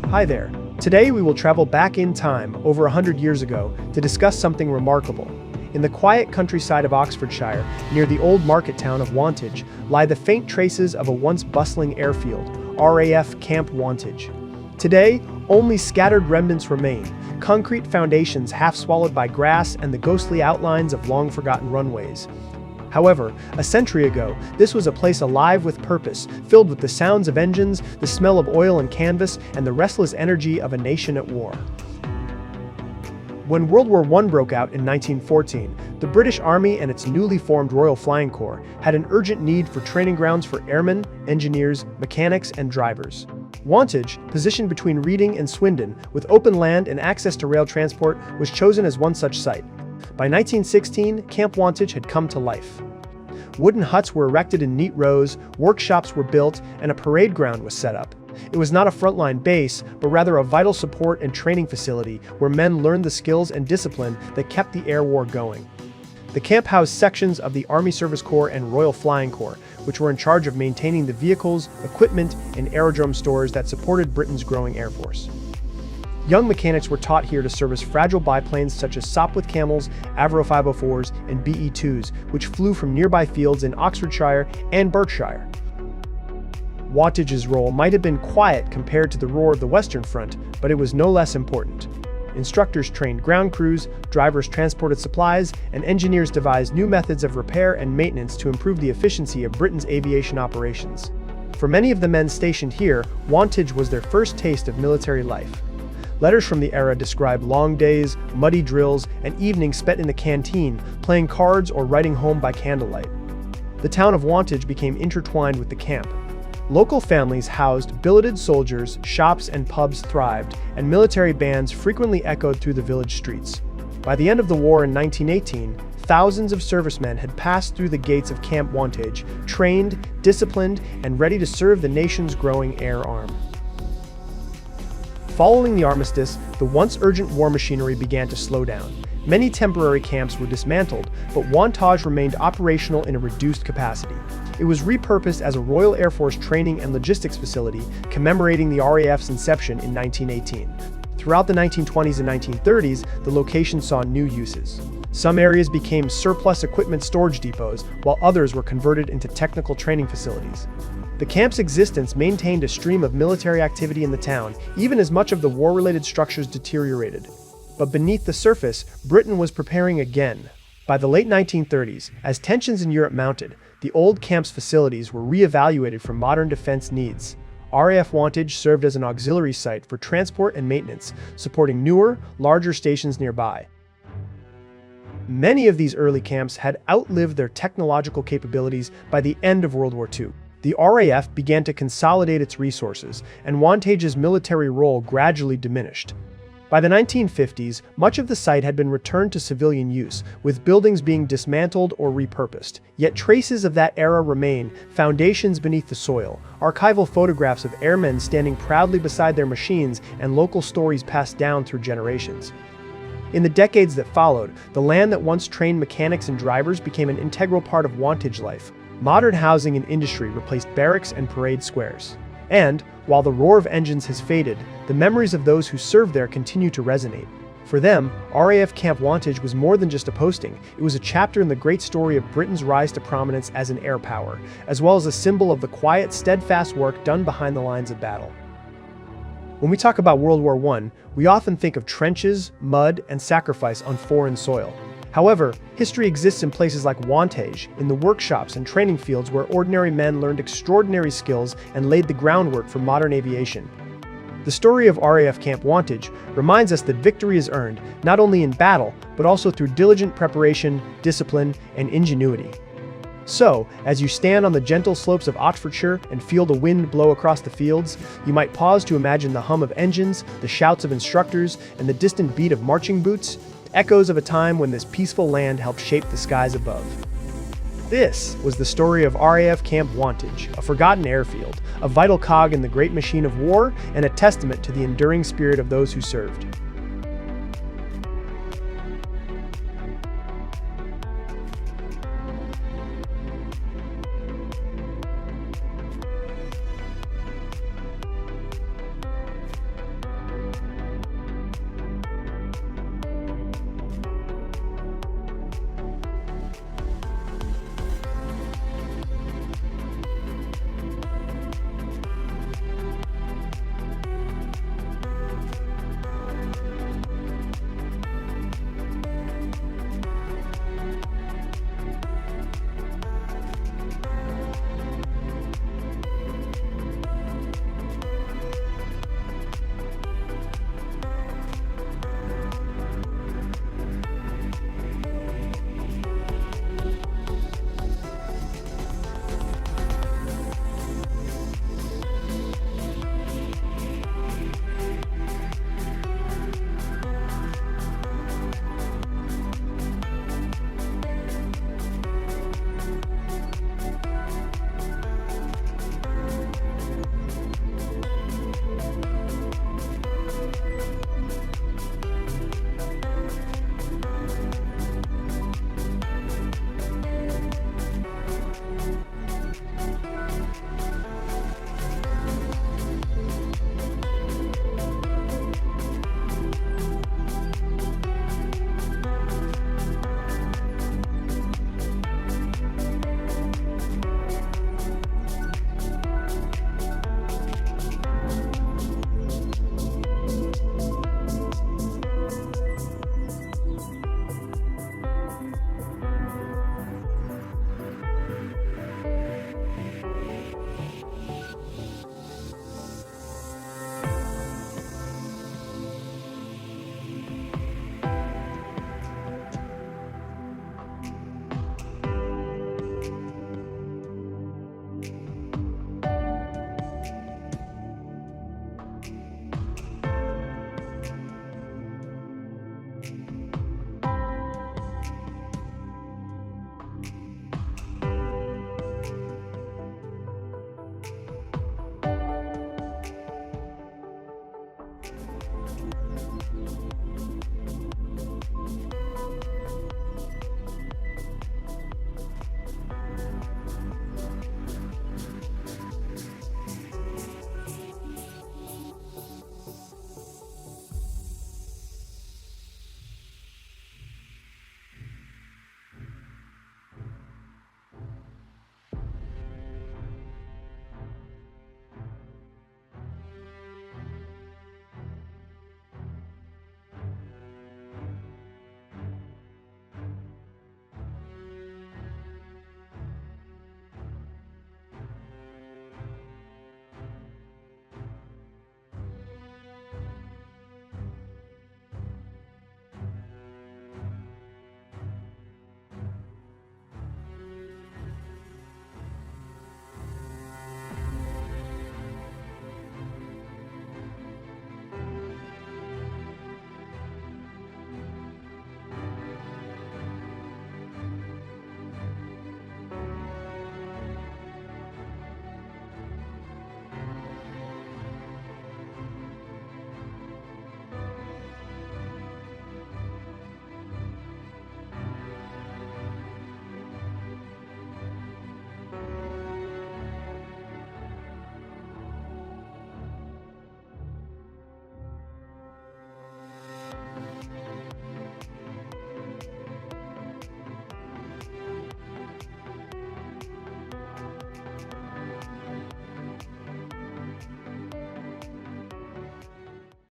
Hi there. Today we will travel back in time over 100 years ago to discuss something remarkable. In the quiet countryside of Oxfordshire, near the old market town of Wantage, lie the faint traces of a once bustling airfield, RAF Camp Wantage. Today, only scattered remnants remain, concrete foundations half swallowed by grass and the ghostly outlines of long-forgotten runways. However, a century ago, this was a place alive with purpose, filled with the sounds of engines, the smell of oil and canvas, and the restless energy of a nation at war. When World War I broke out in 1914, the British Army and its newly formed Royal Flying Corps had an urgent need for training grounds for airmen, engineers, mechanics, and drivers. Wantage, positioned between Reading and Swindon, with open land and access to rail transport, was chosen as one such site. By 1916, Camp Wantage had come to life. Wooden huts were erected in neat rows, workshops were built, and a parade ground was set up. It was not a frontline base, but rather a vital support and training facility where men learned the skills and discipline that kept the air war going. The camp housed sections of the Army Service Corps and Royal Flying Corps, which were in charge of maintaining the vehicles, equipment, and aerodrome stores that supported Britain's growing air force. Young mechanics were taught here to service fragile biplanes such as Sopwith Camels, Avro 504s, and BE-2s, which flew from nearby fields in Oxfordshire and Berkshire. Wantage's role might have been quiet compared to the roar of the Western Front, but it was no less important. Instructors trained ground crews, drivers transported supplies, and engineers devised new methods of repair and maintenance to improve the efficiency of Britain's aviation operations. For many of the men stationed here, Wantage was their first taste of military life. Letters from the era describe long days, muddy drills, and evenings spent in the canteen, playing cards or writing home by candlelight. The town of Wantage became intertwined with the camp. Local families housed billeted soldiers, shops and pubs thrived, and military bands frequently echoed through the village streets. By the end of the war in 1918, thousands of servicemen had passed through the gates of Camp Wantage, trained, disciplined, and ready to serve the nation's growing air arm. Following the armistice, the once urgent war machinery began to slow down. Many temporary camps were dismantled, but Wantage remained operational in a reduced capacity. It was repurposed as a Royal Air Force training and logistics facility, commemorating the RAF's inception in 1918. Throughout the 1920s and 1930s, the location saw new uses. Some areas became surplus equipment storage depots, while others were converted into technical training facilities. The camp's existence maintained a stream of military activity in the town, even as much of the war-related structures deteriorated. But beneath the surface, Britain was preparing again. By the late 1930s, as tensions in Europe mounted, the old camp's facilities were re-evaluated for modern defense needs. RAF Wantage served as an auxiliary site for transport and maintenance, supporting newer, larger stations nearby. Many of these early camps had outlived their technological capabilities by the end of World War II. The RAF began to consolidate its resources, and Wantage's military role gradually diminished. By the 1950s, much of the site had been returned to civilian use, with buildings being dismantled or repurposed. Yet traces of that era remain, foundations beneath the soil, archival photographs of airmen standing proudly beside their machines, and local stories passed down through generations. In the decades that followed, the land that once trained mechanics and drivers became an integral part of Wantage life. Modern housing and industry replaced barracks and parade squares. And, while the roar of engines has faded, the memories of those who served there continue to resonate. For them, RAF Camp Wantage was more than just a posting. It was a chapter in the great story of Britain's rise to prominence as an air power, as well as a symbol of the quiet, steadfast work done behind the lines of battle. When we talk about World War I, we often think of trenches, mud, and sacrifice on foreign soil. However, history exists in places like Wantage, in the workshops and training fields where ordinary men learned extraordinary skills and laid the groundwork for modern aviation. The story of RAF Camp Wantage reminds us that victory is earned not only in battle, but also through diligent preparation, discipline, and ingenuity. So, as you stand on the gentle slopes of Oxfordshire and feel the wind blow across the fields, you might pause to imagine the hum of engines, the shouts of instructors, and the distant beat of marching boots, echoes of a time when this peaceful land helped shape the skies above. This was the story of RAF Camp Wantage, a forgotten airfield, a vital cog in the great machine of war, and a testament to the enduring spirit of those who served.